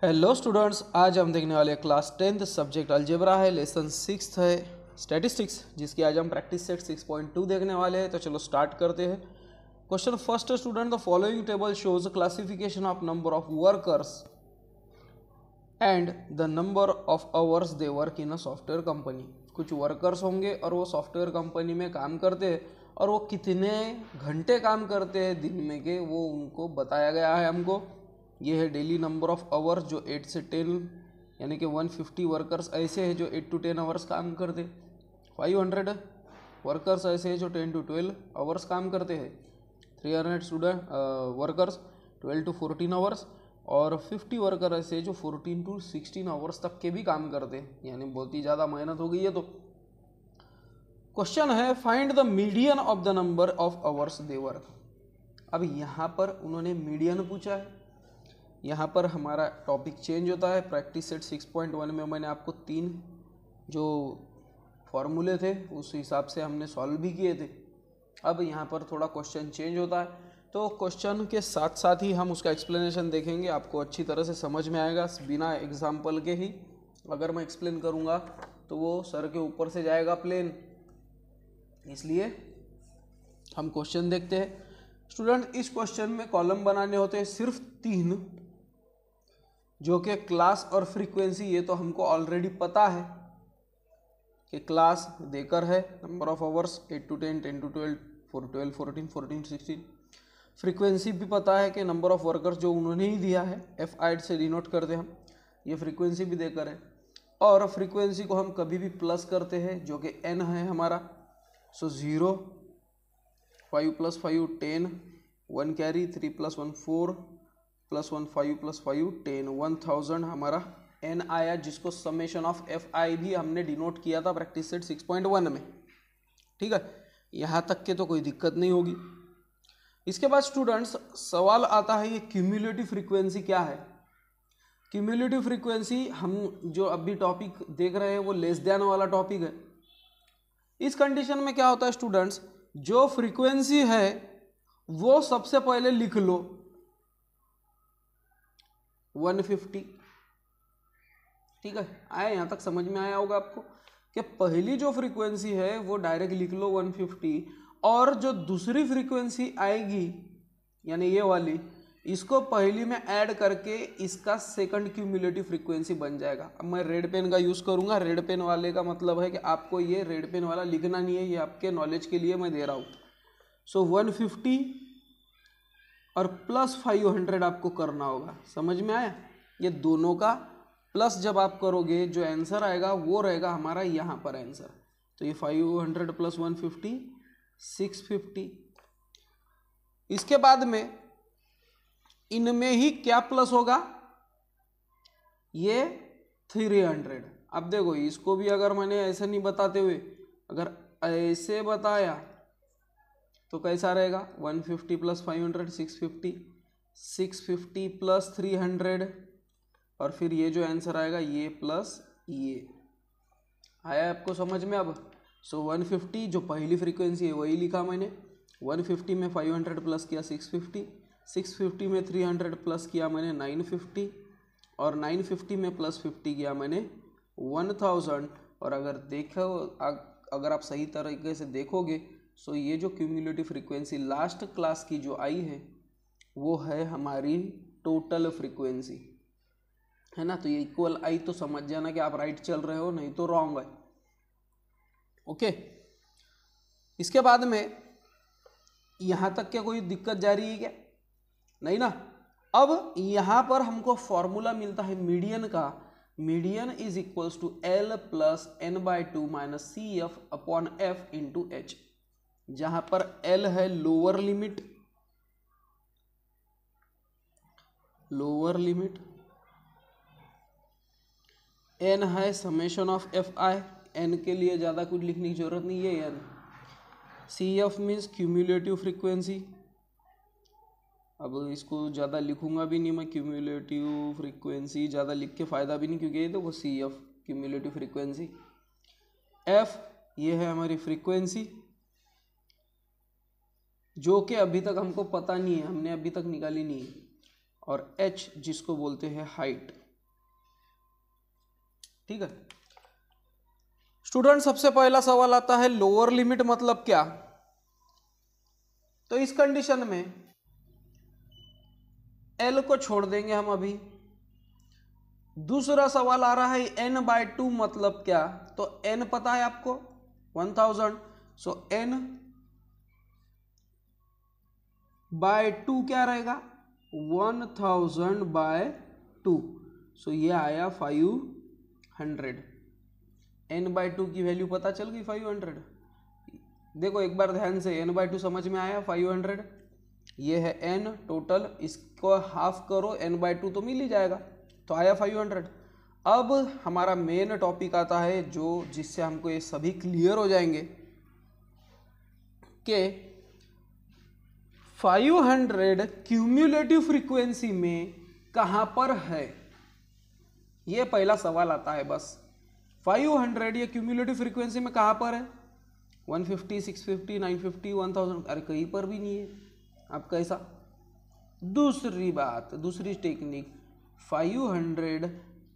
Hello students, आज हम देखने वाले क्लास 10th सब्जेक्ट अलजेब्रा है, लेसन 6 है स्टैटिस्टिक्स, जिसकी आज हम प्रैक्टिस सेट 6.2 देखने वाले हैं। तो चलो स्टार्ट करते हैं। Question first student, the following table shows classification of number of workers and the number of hours they work in a software company. कुछ वर्कर्स होंगे और वो सॉफ्टवेयर कंपनी में काम करते हैं और वो कितने घंटे काम करते हैं दिन में के, वो उनको बताया गया है हमको। ये है डेली नंबर ऑफ आवर्स जो 8 से 10 यानी कि 150 वर्कर्स ऐसे हैं जो 8 to 10 आवर्स काम करते, 500 वर्कर्स ऐसे हैं जो 10 to 12 आवर्स काम करते हैं, 300 स्टूडेंट वर्कर्स 12 to 14 आवर्स और 50 वर्कर ऐसे जो 14 to 16 आवर्स तक के भी काम करते हैं, यानी बहुत ही ज़्यादा मेहनत हो गई है। तो क्वेश्चन है find the median of the number of hours they work. अब यहाँ पर उन्होंने मीडियन पूछा है। यहाँ पर हमारा टॉपिक चेंज होता है। प्रैक्टिस सेट 6.1 में मैंने आपको 3 जो फॉर्मूले थे उस हिसाब से हमने सॉल्व भी किए थे। अब यहाँ पर थोड़ा क्वेश्चन चेंज होता है, तो क्वेश्चन के साथ साथ ही हम उसका एक्सप्लेनेशन देखेंगे, आपको अच्छी तरह से समझ में आएगा। बिना एग्जाम्पल के ही अगर मैं एक्सप्लेन करूँगा तो वो सर के ऊपर से जाएगा प्लेन, इसलिए हम क्वेश्चन देखते हैं। स्टूडेंट, इस क्वेश्चन में कॉलम बनाने होते हैं सिर्फ 3, जो कि क्लास और फ्रीक्वेंसी। ये तो हमको ऑलरेडी पता है कि क्लास देकर है number of hours 8 to 10, 10 to 12, 12, 14, 14 to 16। Frequency भी पता है कि नंबर ऑफ वर्कर्स जो उन्होंने ही दिया है, F8 से डिनोट करते हम, ये फ्रीक्वेंसी भी देकर है। और फ्रीक्वेंसी को हम कभी भी प्लस करते हैं जो कि n है हमारा। सो 0, 5 + 5 10, 1 कैरी, 3 + 1 4 +1 5 + 5 10, 1000 हमारा n आया, जिसको समेशन ऑफ Fi भी हमने डिनोट किया था प्रैक्टिस सेट 6.1 में। ठीक है, यहाँ तक के तो कोई दिक्कत नहीं होगी। इसके बाद स्टूडेंट्स सवाल आता है, ये क्यूमुलेटिव फ्रीक्वेंसी क्या है। क्यूमुलेटिव फ्रीक्वेंसी हम जो अभी टॉपिक देख रहे हैं वो लेस देन वाला टॉपिक है। इस कंडीशन में क्या होता है स्टूडेंट्स, जो फ्रीक्वेंसी है वो सबसे पहले लिख लो 150। ठीक है, आया, यहाँ तक समझ में आया होगा आपको कि पहली जो फ्रीक्वेंसी है वो डायरेक्ट लिख लो 150, और जो दूसरी फ्रीक्वेंसी आएगी यानी ये वाली, इसको पहली में ऐड करके इसका सेकंड क्यूमुलेटिव फ्रीक्वेंसी बन जाएगा। अब मैं रेड पेन का यूज़ करूँगा। रेड पेन वाले का मतलब है कि आपको ये रेड पेन वाला लिखना नहीं है, ये आपके नॉलेज के लिए मैं दे रहा हूँ। सो 150 और +500 आपको करना होगा। समझ में आया? ये दोनों का प्लस जब आप करोगे जो आंसर आएगा वो रहेगा हमारा यहाँ पर आंसर। तो ये 500 + 150 650। इसके बाद में इनमें ही क्या प्लस होगा, ये 300। अब देखो, इसको भी अगर मैंने ऐसे नहीं बताते हुए अगर ऐसे बताया तो कैसा रहेगा, 150 + 500 650, 650 + 300 और फिर ये जो आंसर आएगा ये प्लस ये। आया आपको समझ में अब? सो 150 जो पहली फ्रीक्वेंसी है वही लिखा मैंने। 150 में 500 प्लस किया 650, 650 में 300 प्लस किया मैंने 950, और 950 में +50 किया मैंने 1000। और अगर आप सही तरीके से देखोगे सो ये जो क्यूमुलेटिव फ्रीक्वेंसी लास्ट क्लास की जो आई है वो है हमारी टोटल फ्रीक्वेंसी, है ना। तो ये इक्वल आई तो समझ जाना कि आप राइट चल रहे हो, नहीं तो रॉन्ग है। ओके, इसके बाद में यहाँ तक क्या कोई दिक्कत जा रही है क्या? नहीं ना। अब यहाँ पर हमको फॉर्मूला मिलता है मीडियन का। Median is equals to L + n/2 - CF/F × H, जहां पर L है लोअर लिमिट, n है समेशन ऑफ Fi, n के लिए ज़्यादा कुछ लिखने की जरूरत नहीं है n। CF means cumulative frequency. अब इसको ज़्यादा लिखूंगा भी नहीं मैं, क्यूमुलेटिव फ्रीक्वेंसी ज़्यादा लिख के फ़ायदा भी नहीं, क्योंकि ये तो वो CF क्यूमुलेटिव फ्रीक्वेंसी। F ये है हमारी फ्रीक्वेंसी जो कि अभी तक हमको पता नहीं है, हमने अभी तक निकाली नहीं है, और H जिसको बोलते हैं हाइट। ठीक है स्टूडेंट, सबसे पहला सवाल आता है लोअर लिमिट मतलब क्या। तो इस कंडीशन में एल को छोड़ देंगे हम अभी। दूसरा सवाल आ रहा है n/2 मतलब क्या। तो n पता है आपको 1000, सो n/2 क्या रहेगा 1000/2, सो ये आया 500। n/2 की वैल्यू पता चल गई 500। देखो एक बार ध्यान से, n/2 समझ में आया 500, ये है n टोटल, इसको हाफ करो n/2 तो मिल ही जाएगा, तो आया 500। अब हमारा मेन टॉपिक आता है जो जिससे हमको ये सभी क्लियर हो जाएंगे कि 500 क्यूम्युलेटिव फ्रीक्वेंसी में कहाँ पर है, ये पहला सवाल आता है। बस 500 ये क्यूम्युलेटिव फ्रीक्वेंसी में कहाँ पर है, 150, 650, 950, 1000, अरे कहीं पर भी नहीं है। अब कैसा, दूसरी बात, दूसरी टेक्निक, 500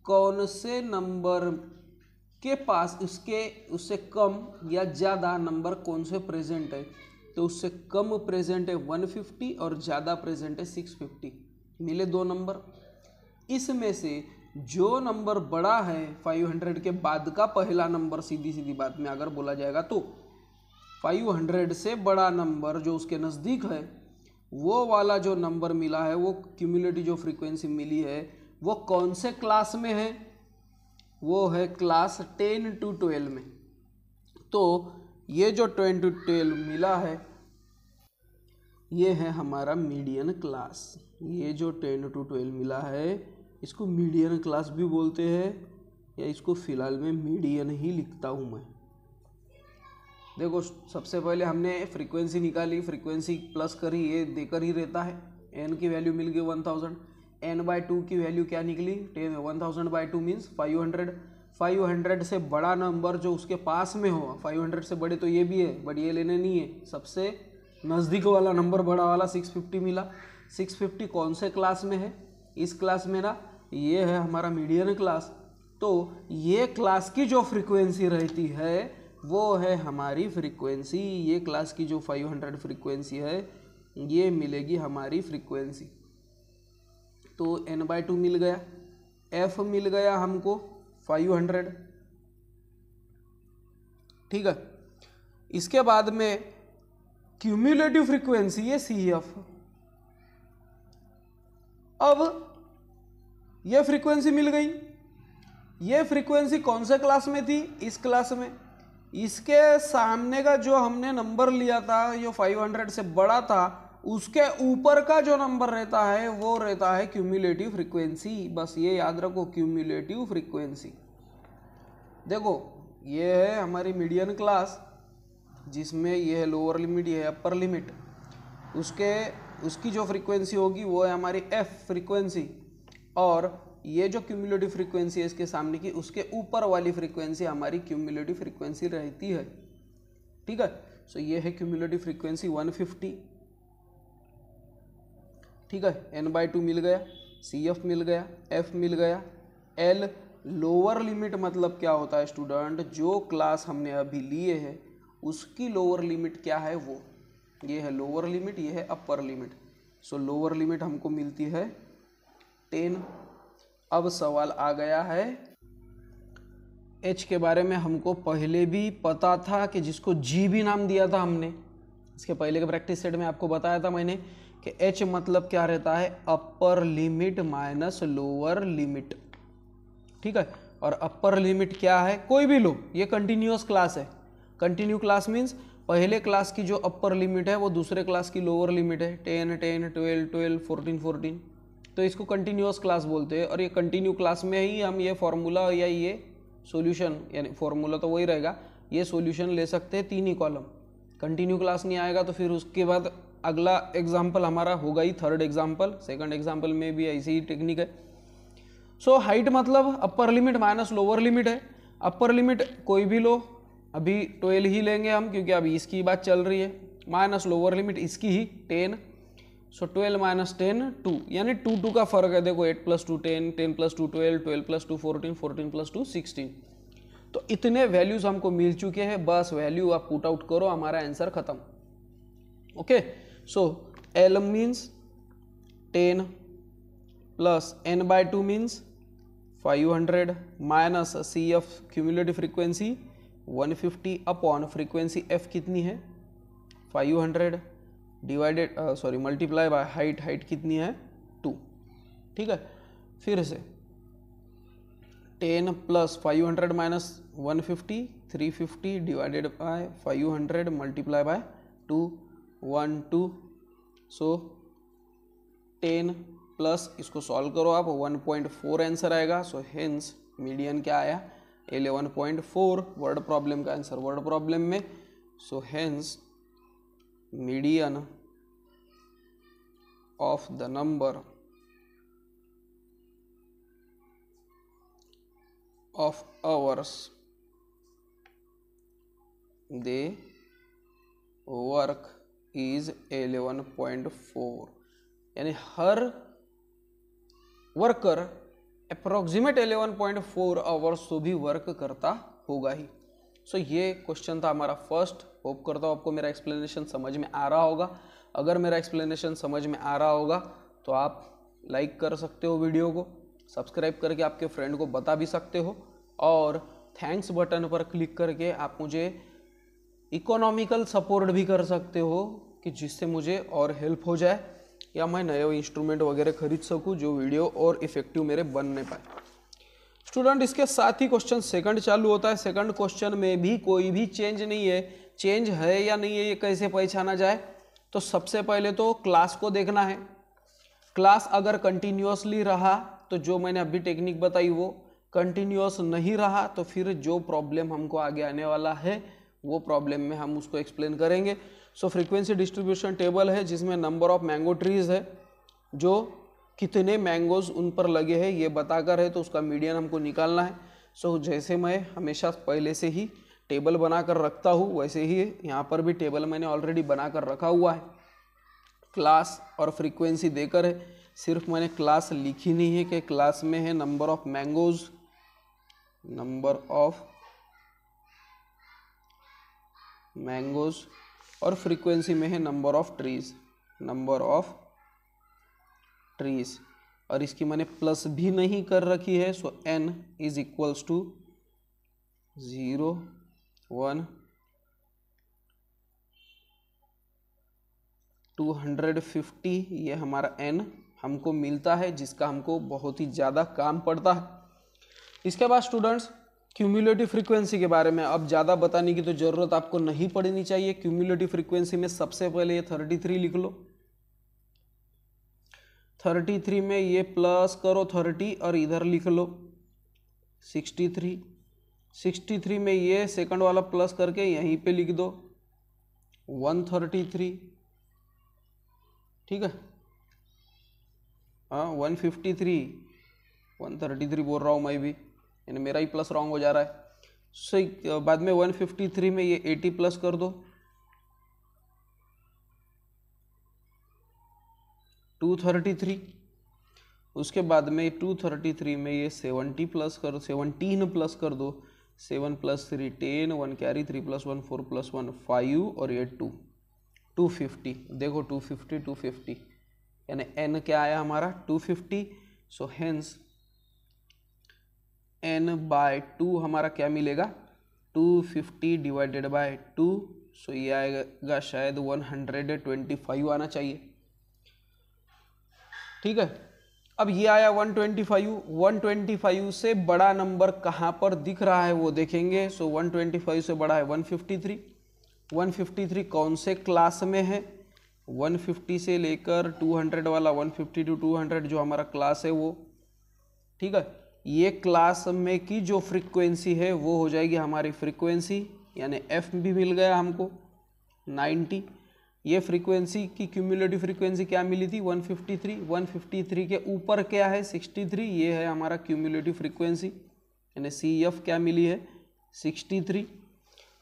कौन से नंबर के पास उससे कम या ज़्यादा नंबर कौन से प्रेजेंट है, तो उससे कम प्रेजेंट है 150 और ज़्यादा प्रेजेंट है 650, मिले दो नंबर। इसमें से जो नंबर बड़ा है 500 के बाद का पहला नंबर, सीधी सीधी बात में अगर बोला जाएगा तो 500 से बड़ा नंबर जो उसके नज़दीक है, वो वाला जो नंबर मिला है, वो क्यूमुलेटिव जो फ्रीक्वेंसी मिली है, वो कौन से क्लास में है, वो है क्लास 10 to 12 में। तो ये जो 10 to 12 मिला है, ये है हमारा मीडियन क्लास। ये जो 10 to 12 मिला है, इसको मीडियन क्लास भी बोलते हैं, या इसको फिलहाल में मीडियन ही लिखता हूँ मैं। देखो सबसे पहले हमने फ्रीक्वेंसी निकाली, फ्रीक्वेंसी प्लस करी, ये देकर ही रहता है। n की वैल्यू मिल गई 1000, n/2 की वैल्यू क्या निकली 10, 1000/2 मीन्स 500। 500 से बड़ा नंबर जो उसके पास में हो, 500 से बड़े तो ये भी है बट ये लेने नहीं है, सबसे नज़दीक वाला नंबर बड़ा वाला 650 मिला। 650 कौन से क्लास में है, इस क्लास में ना, ये है हमारा मीडियन क्लास। तो ये क्लास की जो फ्रीक्वेंसी रहती है वो है हमारी फ्रीक्वेंसी, ये क्लास की जो 500 फ्रीक्वेंसी है ये मिलेगी हमारी फ्रीक्वेंसी। तो n/2 मिल गया, f मिल गया हमको 500, ठीक है। इसके बाद में क्यूम्युलेटिव फ्रीक्वेंसी है CF। अब ये फ्रीक्वेंसी मिल गई, ये फ्रीक्वेंसी कौन से क्लास में थी, इस क्लास में। इसके सामने का जो हमने नंबर लिया था जो 500 से बड़ा था, उसके ऊपर का जो नंबर रहता है वो रहता है क्यूम्युलेटिव फ्रीक्वेंसी। बस ये याद रखो, क्यूम्युलेटिव फ्रीक्वेंसी। देखो ये है हमारी मीडियन क्लास, जिसमें ये है लोअर लिमिट, ये है अपर लिमिट। उसकी जो फ्रीक्वेंसी होगी वो है हमारी f फ्रीक्वेंसी, और ये जो क्यूमुलेटिव फ्रीक्वेंसी है इसके सामने की, उसके ऊपर वाली फ्रीक्वेंसी हमारी क्यूमुलेटिव फ्रीक्वेंसी रहती है, ठीक है। सो ये है क्यूमुलेटिव फ्रीक्वेंसी 150, ठीक है। n/2 मिल गया, CF मिल गया, f मिल गया। l लोअर लिमिट मतलब क्या होता है स्टूडेंट, जो क्लास हमने अभी लिए है उसकी लोअर लिमिट क्या है, वो ये है लोअर लिमिट, ये है अपर लिमिट। सो लोअर लिमिट हमको मिलती है 10। अब सवाल आ गया है h के बारे में, हमको पहले भी पता था कि जिसको g भी नाम दिया था हमने, इसके पहले के प्रैक्टिस सेट में आपको बताया था मैंने कि h मतलब क्या रहता है, upper limit minus lower limit, ठीक है। और अपर लिमिट क्या है, कोई भी लो, ये कंटिन्यूअस क्लास है। कंटिन्यू क्लास मीन्स पहले क्लास की जो अपर लिमिट है वो दूसरे क्लास की लोअर लिमिट है, 10, 10, 12, 12, 14, 14, तो इसको कंटिन्यूअस क्लास बोलते हैं। और ये कंटिन्यू क्लास में ही हम ये फॉर्मूला या ये सॉल्यूशन, यानी फॉर्मूला तो वही रहेगा, ये सॉल्यूशन ले सकते हैं 3 ही कॉलम। कंटिन्यू क्लास नहीं आएगा तो फिर उसके बाद अगला एग्जाम्पल हमारा होगा ही थर्ड एग्जाम्पल, सेकंड एग्जाम्पल में भी ऐसी ही टेक्निक है। सो हाइट मतलब upper limit minus lower limit है। अपर लिमिट कोई भी लो, अभी 12 ही लेंगे हम क्योंकि अभी इसकी बात चल रही है, माइनस लोअर लिमिट इसकी ही 10। सो 12 माइनस 10 2, यानी 2 का फर्क है। देखो 8 + 2 10, 10 + 2 12, 12 + 2 14, 14 + 2 16। तो इतने वैल्यूज हमको मिल चुके हैं, बस वैल्यू आप पुट आउट करो, हमारा आंसर खत्म। ओके, सो L means 10 plus n/2 means 500 minus CF cumulative frequency 150 upon frequency F कितनी है 500 डिवाइडेड मल्टीप्लाई बाय हाइट कितनी है 2। ठीक है, फिर से 10 plus 500 minus 150 350 divided by 500 multiply by 2 1 2। So 10 plus इसको सॉल्व करो आप 1.4 आंसर आएगा। सो हेंस मीडियन क्या आया 11.4 वर्ड प्रॉब्लम का आंसर वर्ड प्रॉब्लम में। So hence median of the number of hours they work is 11.4, यानी हर वर्कर अप्रोक्सीमेट 11.4 आवर्स तो भी वर्क करता होगा ही। सो ये क्वेश्चन था हमारा फर्स्ट। होप करता हूँ आपको मेरा एक्सप्लेनेशन समझ में आ रहा होगा। अगर मेरा एक्सप्लेनेशन समझ में आ रहा होगा तो आप लाइक कर सकते हो, वीडियो को सब्सक्राइब करके आपके फ्रेंड को बता भी सकते हो, और थैंक्स बटन पर क्लिक करके आप मुझे इकोनॉमिकल सपोर्ट भी कर सकते हो कि जिससे मुझे और हेल्प हो जाए या मैं नए इंस्ट्रूमेंट वगैरह खरीद सकूं जो वीडियो और इफेक्टिव मेरे बन नहीं पाए। स्टूडेंट, इसके साथ ही क्वेश्चन सेकंड चालू होता है। सेकंड क्वेश्चन में भी कोई भी चेंज नहीं है। चेंज है या नहीं है ये कैसे पहचाना जाए, तो सबसे पहले तो क्लास को देखना है। क्लास अगर कंटिन्यूअसली रहा तो जो मैंने अभी टेक्निक बताई वो कंटिन्यूअस नहीं रहा तो फिर जो प्रॉब्लम हमको आगे आने वाला है वो प्रॉब्लम में हम उसको एक्सप्लेन करेंगे। सो फ्रीक्वेंसी डिस्ट्रीब्यूशन टेबल है जिसमें नंबर ऑफ मैंगो ट्रीज है, जो कितने मैंगोज उन पर लगे हैं ये बताकर है, तो उसका मीडियन हमको निकालना है। सो जैसे मैं हमेशा पहले से ही टेबल बना कर रखता हूँ वैसे ही यहाँ पर भी टेबल मैंने ऑलरेडी बना कर रखा हुआ है। क्लास और फ्रीक्वेंसी देकर है, सिर्फ मैंने क्लास लिखी नहीं है कि क्लास में है number of mangoes, number of mangoes, और फ्रीक्वेंसी में है number of trees, number of trees, और इसकी मैंने प्लस भी नहीं कर रखी है। सो n इज इक्वल्स टू 0 1 250, ये हमारा n हमको मिलता है जिसका हमको बहुत ही ज़्यादा काम पड़ता है। इसके बाद स्टूडेंट्स क्यूमुलेटिव फ्रीक्वेंसी के बारे में अब ज़्यादा बताने की तो ज़रूरत आपको नहीं पड़नी चाहिए। क्यूमुलेटिव फ्रीक्वेंसी में सबसे पहले ये 33 लिख लो। 33 में ये प्लस करो 30 और इधर लिख लो 63। 63 में ये सेकंड वाला प्लस करके यहीं पे लिख दो 133। ठीक है, हाँ 133 बोल रहा हूँ मैं भी, यानी मेरा ही प्लस रॉन्ग हो जा रहा है। सो बाद में 153 में ये 80 प्लस कर दो 233। उसके बाद में 233 में ये 17 प्लस कर दो 7 + 3 10, 1 कैरी 3 + 1 4 + 1 5 और ये 250। देखो 250 यानी n क्या आया हमारा 250। सो हेंस n/2 हमारा क्या मिलेगा 250 डिवाइडेड बाय 2। सो ये आएगा शायद 125 आना चाहिए। ठीक है, अब ये आया 125 से बड़ा नंबर कहाँ पर दिख रहा है वो देखेंगे। सो 125 से बड़ा है 153 कौन से क्लास में है 150 से लेकर 200 वाला 150 to 200 जो हमारा क्लास है वो। ठीक है, ये क्लास में की जो फ्रीक्वेंसी है वो हो जाएगी हमारी फ्रीक्वेंसी, यानी f भी मिल गया हमको 90। ये फ्रीक्वेंसी की क्यूमुलेटिव फ्रीक्वेंसी क्या मिली थी 153 के ऊपर क्या है 63, ये है हमारा क्यूमुलेटिव फ्रीक्वेंसी, यानी CF क्या मिली है 63।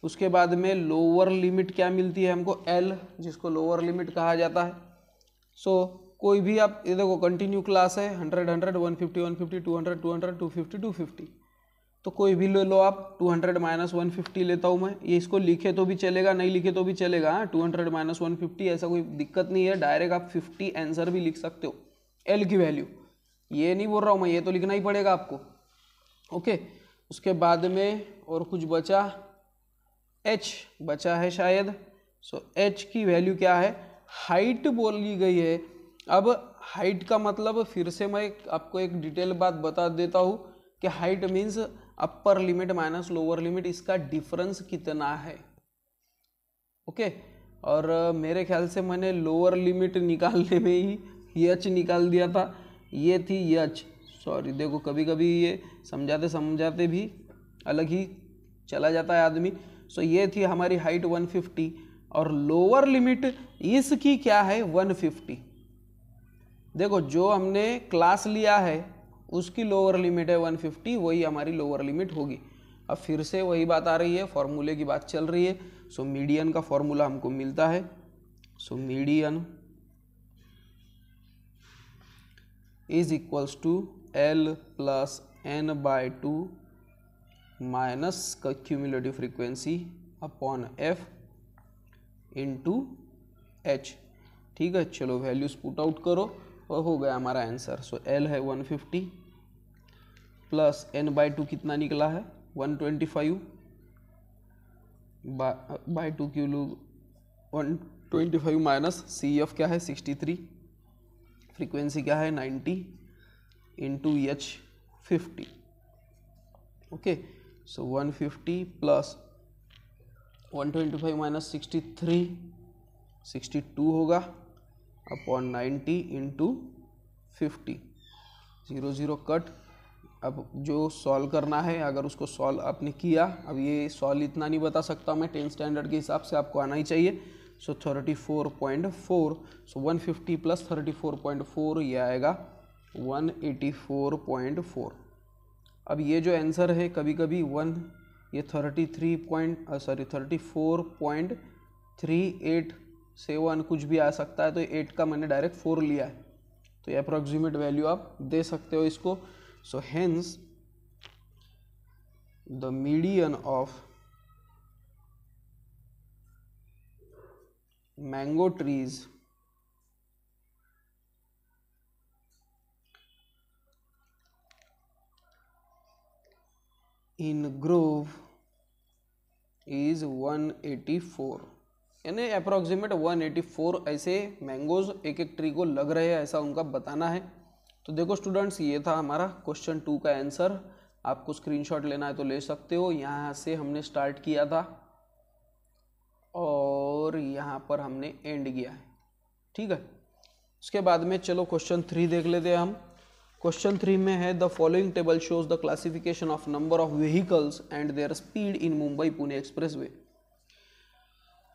उसके बाद में लोअर लिमिट क्या मिलती है हमको L, जिसको लोअर लिमिट कहा जाता है, सो कोई भी आप ये देखो कंटिन्यू क्लास है 100 100 150 150 200 200 250 250, तो कोई भी ले लो आप। 200 माइनस 150 लेता हूँ मैं, ये इसको लिखे तो भी चलेगा, नहीं लिखे तो भी चलेगा। 200 माइनस 150 ऐसा कोई दिक्कत नहीं है, डायरेक्ट आप 50 आंसर भी लिख सकते हो। एल की वैल्यू ये नहीं बोल रहा हूँ मैं, ये तो लिखना ही पड़ेगा आपको। ओके, उसके बाद में और कुछ बचा, एच बचा है शायद। सो एच की वैल्यू क्या है, हाइट बोली गई है। अब हाइट का मतलब फिर से मैं आपको एक डिटेल बात बता देता हूँ कि हाइट मीन्स अपर लिमिट माइनस लोअर लिमिट, इसका डिफरेंस कितना है। ओके, और मेरे ख्याल से मैंने लोअर लिमिट निकालने में ही एच निकाल दिया था, ये थी एच। सॉरी, देखो कभी कभी ये समझाते समझाते भी अलग ही चला जाता है आदमी। सो ये थी हमारी हाइट 150 और लोअर लिमिट इसकी क्या है 150। देखो जो हमने क्लास लिया है उसकी लोअर लिमिट है 150, वही हमारी लोअर लिमिट होगी। अब फिर से वही बात आ रही है, फॉर्मूले की बात चल रही है। सो मीडियन का फॉर्मूला हमको मिलता है, so median is equals to L plus n/2 minus cumulative frequency upon F into H। ठीक है, चलो वैल्यूज पुट आउट करो और हो गया हमारा आंसर। सो L है 150 प्लस n/2 कितना निकला है 125 बाई 2 किलो 125 माइनस CF क्या है 63, फ्रीक्वेंसी क्या है 90 इंटू H 50। ओके, सो 150 प्लस 125 माइनस 63 62 होगा अपॉन 90 इंटू 50, 0 0 कट। अब जो सॉल्व करना है, अगर उसको सॉल्व आपने किया, अब ये सॉल्व इतना नहीं बता सकता मैं, 10 स्टैंडर्ड के हिसाब से आपको आना ही चाहिए। सो 34.4, सो 150 प्लस 34.4 ये आएगा 184.4। अब ये जो आंसर है कभी कभी ये 34.37 कुछ भी आ सकता है, तो 8 का मैंने डायरेक्ट 4 लिया है, तो ये अप्रॉक्सीमेट वैल्यू आप दे सकते हो इसको। So hence the median of mango trees in Grove is 184, यानी अप्रॉक्सीमेट 184 ऐसे मैंगोज एक एक ट्री को लग रहे हैं, ऐसा उनका बताना है। तो देखो स्टूडेंट्स, ये था हमारा क्वेश्चन 2 का आंसर। आपको स्क्रीनशॉट लेना है तो ले सकते हो। यहाँ से हमने स्टार्ट किया था और यहाँ पर हमने एंड किया है, ठीक है। उसके बाद में चलो क्वेश्चन 3 देख लेते हैं हम। क्वेश्चन 3 में है the following table shows the classification of number of vehicles and there speed in Mumbai Pune expressway.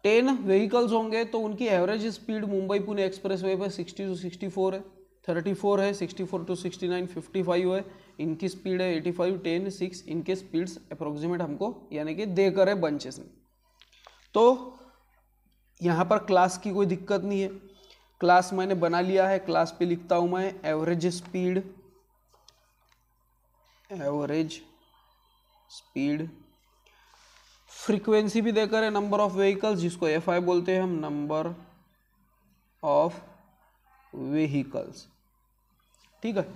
10 vehicles होंगे तो उनकी average speed Mumbai Pune expressway पे 60 to 64 है, 34 है, 64 to 69 55 है, इनकी स्पीड है 85 10 6, इनके स्पीड्स अप्रोक्सीमेट हमको यानी कि देकर है बंचेस में। तो यहाँ पर क्लास की कोई दिक्कत नहीं है, क्लास मैंने बना लिया है। क्लास पे लिखता हूँ मैं एवरेज स्पीड, फ्रीक्वेंसी भी देकर है नंबर ऑफ व्हीकल्स, जिसको FI बोलते हैं हम, नंबर ऑफ व्हीकल्स, ठीक है।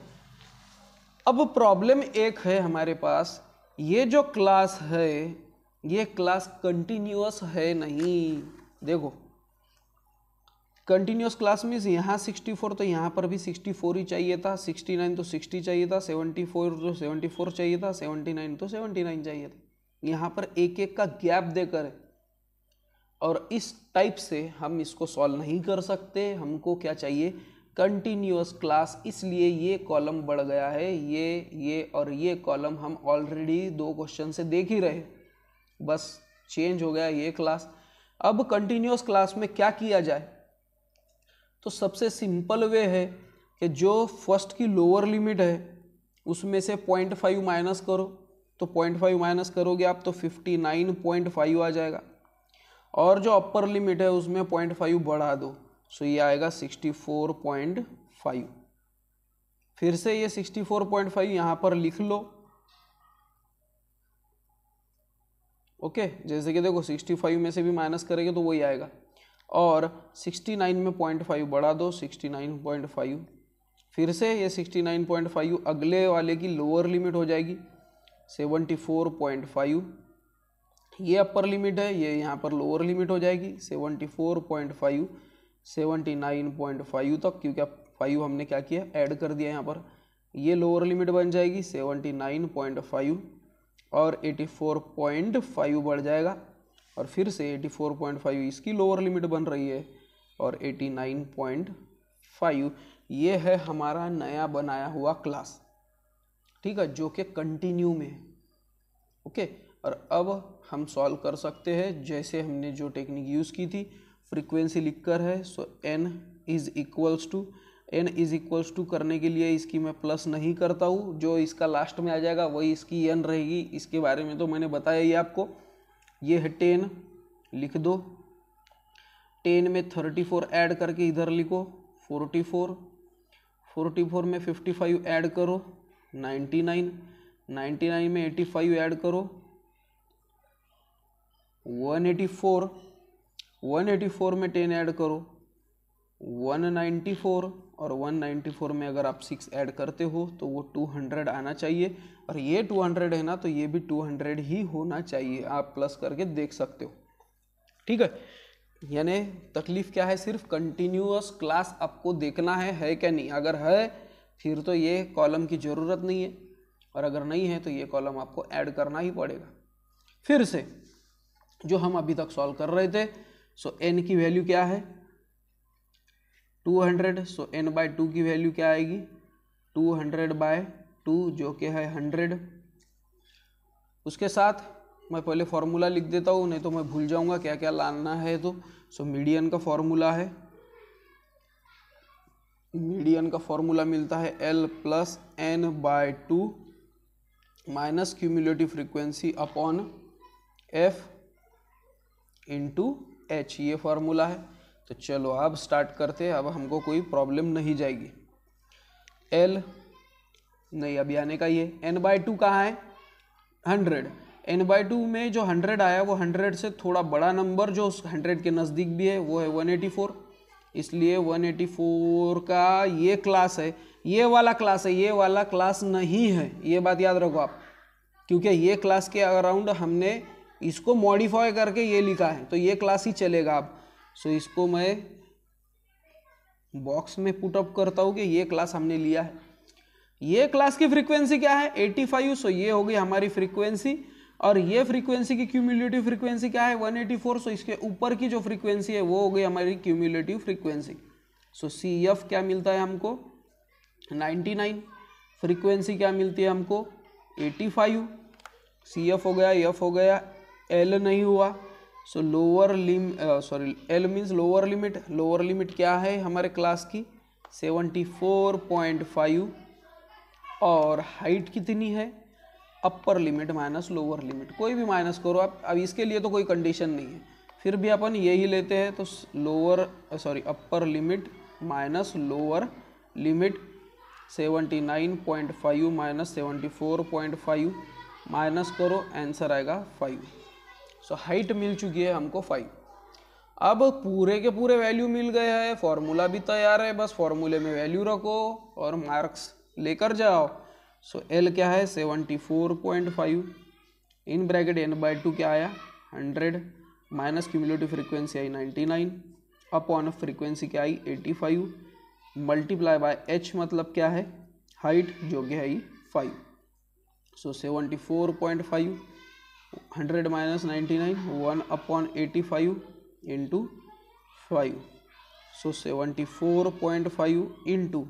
अब प्रॉब्लम एक है हमारे पास, ये जो क्लास है ये क्लास कंटिन्यूअस है नहीं। देखो कंटिन्यूअस क्लास मीन्स यहाँ 64 तो यहाँ पर भी 64 ही चाहिए था, 69 तो 60 चाहिए था, 74 तो 74 चाहिए था, 79 तो 79 चाहिए था। यहाँ पर एक एक का गैप देकर है, और इस टाइप से हम इसको सॉल्व नहीं कर सकते। हमको क्या चाहिए, कंटिन्यूअस क्लास। इसलिए ये कॉलम बढ़ गया है, ये और ये कॉलम हम ऑलरेडी 2 क्वेश्चन से देख ही रहे, बस चेंज हो गया ये क्लास। अब कंटिन्यूअस क्लास में क्या किया जाए, तो सबसे सिंपल वे है कि जो फर्स्ट की लोअर लिमिट है उसमें से 0.5 माइनस करो, तो 0.5 माइनस करोगे आप तो 59.5 आ जाएगा, और जो अपर लिमिट है उसमें 0.5 बढ़ा दो सो ये आएगा 64.5। फिर से ये 64.5 यहाँ पर लिख लो। ओके, जैसे कि देखो 65 में से भी माइनस करेंगे तो वही आएगा, और 69 में 0.5 बढ़ा दो 69.5। फिर से ये 69.5 अगले वाले की लोअर लिमिट हो जाएगी 74.5। ये अपर लिमिट है, ये यहाँ पर लोअर लिमिट हो जाएगी 74.5 79.5 तक, क्योंकि अब 5 हमने क्या किया ऐड कर दिया यहाँ पर। ये लोअर लिमिट बन जाएगी 79.5 और 84.5 बढ़ जाएगा, और फिर से 84.5 इसकी लोअर लिमिट बन रही है, और 89.5 ये है हमारा नया बनाया हुआ क्लास, ठीक है, जो कि कंटिन्यू में है। ओके, और अब हम सॉल्व कर सकते हैं जैसे हमने जो टेक्निक यूज़ की थी, फ्रीक्वेंसी लिखकर है। सो n इज़ इक्वल्स टू करने के लिए इसकी मैं प्लस नहीं करता हूँ, जो इसका लास्ट में आ जाएगा वही इसकी n रहेगी। इसके बारे में तो मैंने बताया ही आपको। ये है 10, लिख दो। 10 में 34 ऐड करके इधर लिखो 44। 44 में 55 ऐड करो 99। 99 में 85 ऐड करो 184। 184 में 10 ऐड करो 194, और 194 में अगर आप 6 ऐड करते हो तो वो 200 आना चाहिए, और ये 200 है ना, तो ये भी 200 ही होना चाहिए। आप प्लस करके देख सकते हो, ठीक है। यानी तकलीफ क्या है, सिर्फ कंटिन्यूअस क्लास आपको देखना है क्या नहीं। अगर है फिर तो ये कॉलम की ज़रूरत नहीं है, और अगर नहीं है तो ये कॉलम आपको ऐड करना ही पड़ेगा। फिर से जो हम अभी तक सॉल्व कर रहे थे, सो n की वैल्यू क्या है 200। सो n/2 की वैल्यू क्या आएगी 200/2, जो कि है 100। उसके साथ मैं पहले फॉर्मूला लिख देता हूँ, नहीं तो मैं भूल जाऊँगा क्या क्या लाना है। तो सो मीडियन का फॉर्मूला है, मीडियन का फॉर्मूला मिलता है L + n/2 minus cumulative frequency upon F × H, ये फार्मूला है। तो चलो अब स्टार्ट करते हैं, अब हमको कोई प्रॉब्लम नहीं जाएगी। L नहीं अभी आने का, ये n/2 कहाँ है 100। n/2 में जो 100 आया वो 100 से थोड़ा बड़ा नंबर जो उस 100 के नज़दीक भी है वो है 184, इसलिए 184 का ये क्लास है, ये वाला क्लास है, ये वाला क्लास नहीं है, ये बात याद रखो आप, क्योंकि ये क्लास के अराउंड हमने इसको मॉडिफाई करके ये लिखा है, तो ये क्लास ही चलेगा अब। सो इसको मैं बॉक्स में पुट अप करता हूँ कि ये क्लास हमने लिया है। ये क्लास की फ्रीक्वेंसी क्या है 85, सो ये हो गई हमारी फ्रीक्वेंसी, और ये फ्रीक्वेंसी की क्यूमुलेटिव फ्रीक्वेंसी क्या है 184, सो इसके ऊपर की जो फ्रीक्वेंसी है वो हो गई हमारी क्यूमुलेटिव फ्रीक्वेंसी। सो CF क्या मिलता है हमको 99, फ्रीक्वेंसी क्या मिलती है हमको 85, CF हो गया, F हो गया, L नहीं हुआ। सो L means lower limit. Lower limit क्या है हमारे क्लास की 74.5, और हाइट कितनी है upper limit minus lower limit, कोई भी माइनस करो आप, अब इसके लिए तो कोई कंडीशन नहीं है, फिर भी अपन यही लेते हैं। तो अपर limit minus lower limit 79.5 minus 74.5 minus करो, आंसर आएगा 5। सो हाइट मिल चुकी है हमको 5। अब पूरे के पूरे वैल्यू मिल गए हैं, फॉर्मूला भी तैयार है, बस फॉर्मूले में वैल्यू रखो और मार्क्स लेकर जाओ। सो L क्या है 74.5, इन ब्रैकेट n/2 क्या आया 100, माइनस क्यूमुलेटिव फ्रीक्वेंसी आई 99, अपॉन फ्रीक्वेंसी क्या आई 85, मल्टीप्लाई बाय H मतलब क्या है हाइट, जो कि है 5। सो 74.5 100 माइनस 99 1/85 इंटू 5। सो 74.5 इंटू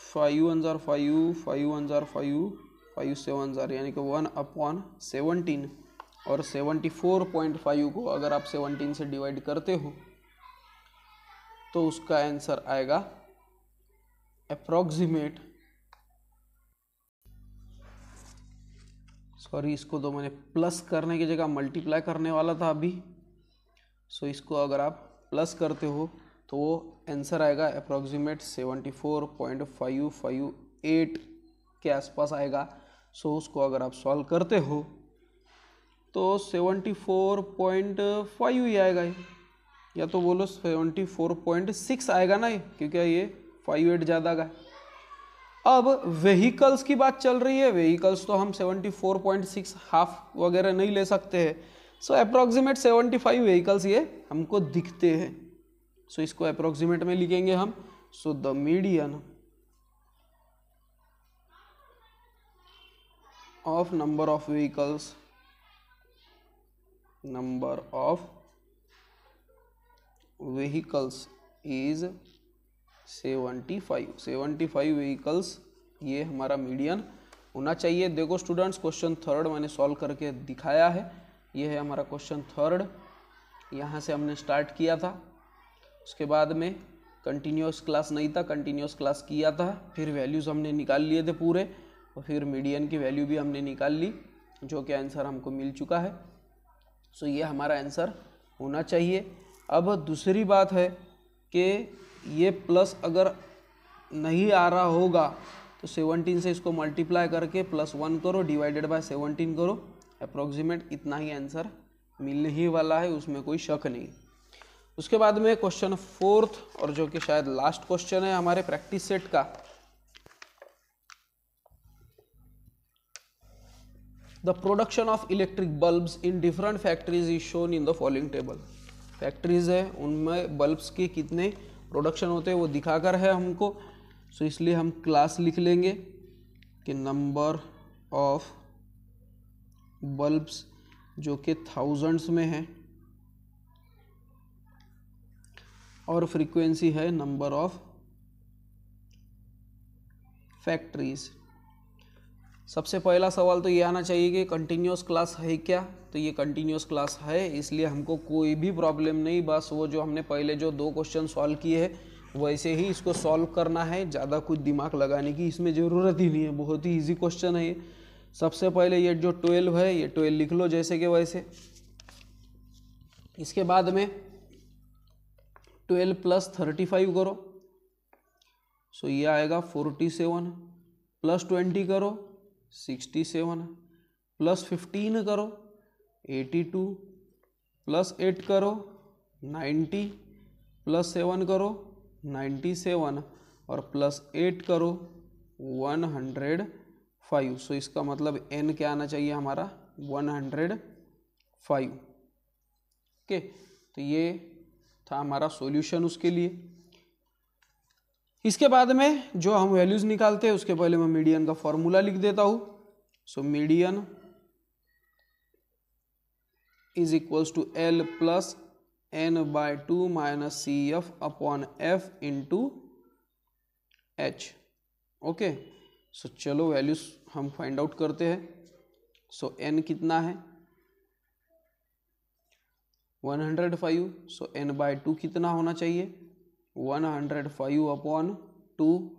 5 1 जार 5 5 1 जार 5 5 7 जार, यानी कि 1/17, और 74.5 को अगर आप 17 से डिवाइड करते हो तो उसका आंसर आएगा अप्रॉक्सीमेट, सॉरी इसको तो मैंने प्लस करने की जगह मल्टीप्लाई करने वाला था अभी। सो इसको अगर आप प्लस करते हो तो वो आंसर आएगा अप्रॉक्सीमेट 74.558 के आसपास आएगा। सो उसको अगर आप सॉल्व करते हो तो 74.5 ही आएगा ये, या तो बोलो 74.6 आएगा ना ये, क्योंकि ये 58 ज़्यादा का है। अब व्हीकल्स की बात चल रही है, व्हीकल्स तो हम 74.6 हाफ वगैरह नहीं ले सकते हैं। सो अप्रॉक्सीमेट 75 व्हीकल्स ये हमको दिखते हैं। सो इसको अप्रॉक्सीमेट में लिखेंगे हम। So the median of number of vehicles, number of vehicles is 75 vehicles, ये हमारा मीडियन होना चाहिए। देखो स्टूडेंट्स, क्वेश्चन थर्ड मैंने सॉल्व करके दिखाया है। ये है हमारा क्वेश्चन थर्ड, यहाँ से हमने स्टार्ट किया था। उसके बाद में कंटिन्यूस क्लास नहीं था, कंटिन्यूस क्लास किया था, फिर वैल्यूज़ हमने निकाल लिए थे पूरे, और फिर मीडियन की वैल्यू भी हमने निकाल ली, जो कि आंसर हमको मिल चुका है। सो ये हमारा आंसर होना चाहिए। अब दूसरी बात है कि ये प्लस अगर नहीं आ रहा होगा तो 17 से इसको मल्टीप्लाई करके +1 करो, डिवाइडेड बाय 17 करो, अप्रॉक्सीमेट इतना ही आंसर मिलने ही वाला है, उसमें कोई शक नहीं। उसके बाद में क्वेश्चन फोर्थ, और जो कि शायद लास्ट क्वेश्चन है हमारे प्रैक्टिस सेट का। The production of electric bulbs in different factories is shown in the following table. Factories है, उनमें बल्ब्स के कितने प्रोडक्शन होते हैं वो दिखाकर है हमको। सो इसलिए हम क्लास लिख लेंगे कि नंबर ऑफ बल्ब्स, जो कि थाउजेंड्स में है, और फ्रीक्वेंसी है नंबर ऑफ फैक्ट्रीज। सबसे पहला सवाल तो ये आना चाहिए कि कंटिन्यूस क्लास है क्या, तो ये कंटिन्यूस क्लास है, इसलिए हमको कोई भी प्रॉब्लम नहीं। बस वो जो हमने पहले जो 2 क्वेश्चन सॉल्व किए हैं वैसे ही इसको सॉल्व करना है, ज़्यादा कुछ दिमाग लगाने की इसमें ज़रूरत ही नहीं है, बहुत ही इजी क्वेश्चन है ये। सबसे पहले ये जो 12 है, ये 12 लिख लो जैसे कि वैसे। इसके बाद में 12 + 35 करो, सो ये आएगा 47, + 20 करो 67, + 15 करो 82, + 8 करो 90, + 7 करो 97, और +8 करो 105। सो इसका मतलब n क्या आना चाहिए हमारा 105। ओके, तो ये था हमारा सॉल्यूशन उसके लिए। इसके बाद में जो हम वैल्यूज निकालते हैं उसके पहले मैं मीडियन का फॉर्मूला लिख देता हूं। So median is equals to L + n/2 - CF/F × H। Okay, so चलो वैल्यूज हम फाइंड आउट करते हैं। सो n कितना है 105, सो n/2 कितना होना चाहिए 105/2,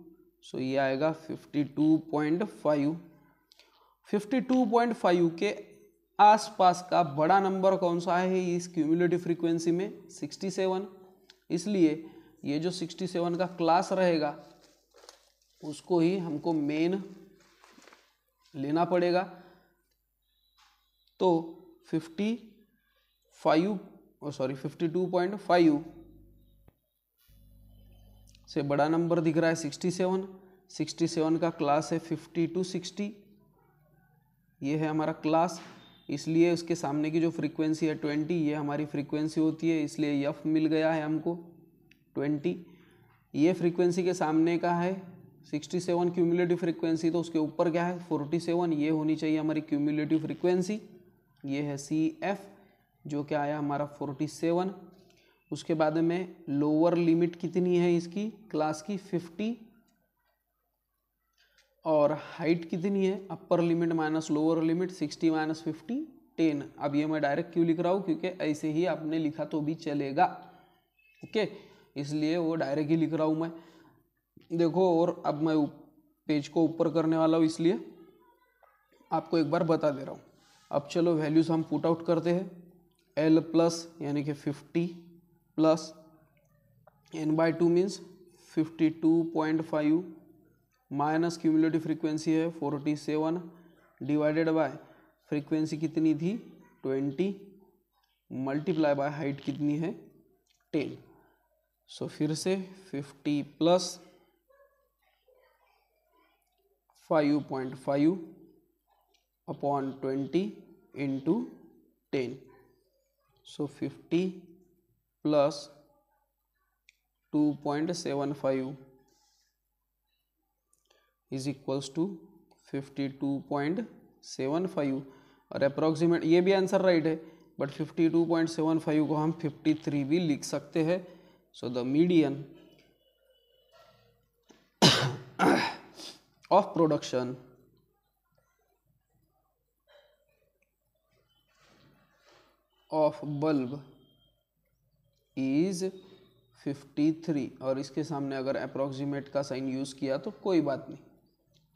सो ये आएगा 52.5। 52.5 के आसपास का बड़ा नंबर कौन सा है इस क्यूमुलेटिव फ्रीक्वेंसी में 67, इसलिए ये जो 67 का क्लास रहेगा उसको ही हमको मेन लेना पड़ेगा। तो 52.5 से बड़ा नंबर दिख रहा है 67। 67 का क्लास है 50 to 60, ये है हमारा क्लास, इसलिए उसके सामने की जो फ्रीक्वेंसी है 20, ये हमारी फ्रीक्वेंसी होती है, इसलिए एफ मिल गया है हमको 20। ये फ्रीक्वेंसी के सामने का है 67 क्यूमुलेटिव फ्रीक्वेंसी, तो उसके ऊपर क्या है 47, ये होनी चाहिए हमारी क्यूमुलेटिव फ्रीक्वेंसी। ये है CF जो क्या आया हमारा 47। उसके बाद में लोअर लिमिट कितनी है इसकी क्लास की 50, और हाइट कितनी है upper limit minus lower limit 60 - 50 10। अब ये मैं डायरेक्ट क्यों लिख रहा हूँ, क्योंकि ऐसे ही आपने लिखा तो भी चलेगा, ओके, इसलिए वो डायरेक्ट ही लिख रहा हूँ मैं। देखो, और अब मैं पेज को ऊपर करने वाला हूँ, इसलिए आपको एक बार बता दे रहा हूँ। अब चलो वैल्यूज हम पुट आउट करते हैं। L+ यानी कि 50 + n/2 means 52.5 minus cumulative frequency है 47 डिवाइडेड बाय फ्रीक्वेंसी कितनी थी 20 मल्टीप्लाई बाय हाइट कितनी है 10। सो फिर से 50 plus 5.5 upon 20 into 10। So 50 plus 2.75 is equals to 52.75 और अप्रॉक्सीमेट ये भी आंसर राइट है, बट 52.75 को हम 53 भी लिख सकते हैं। So the median of production of bulb is 53 और इसके सामने अगर अप्रॉक्सीमेट का साइन यूज किया तो कोई बात नहीं।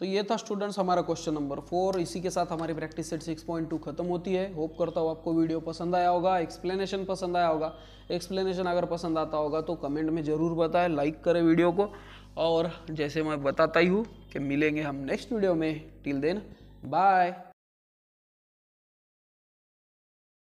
तो ये था स्टूडेंट्स हमारा क्वेश्चन नंबर 4। इसी के साथ हमारी प्रैक्टिस सेट 6.2 खत्म होती है। होप करता हूँ आपको वीडियो पसंद आया होगा, एक्सप्लेनेशन पसंद आया होगा। एक्सप्लेनेशन अगर पसंद आता होगा तो कमेंट में ज़रूर बताएं, लाइक करें वीडियो को, और जैसे मैं बताता ही हूँ कि मिलेंगे हम नेक्स्ट वीडियो में। Till then bye.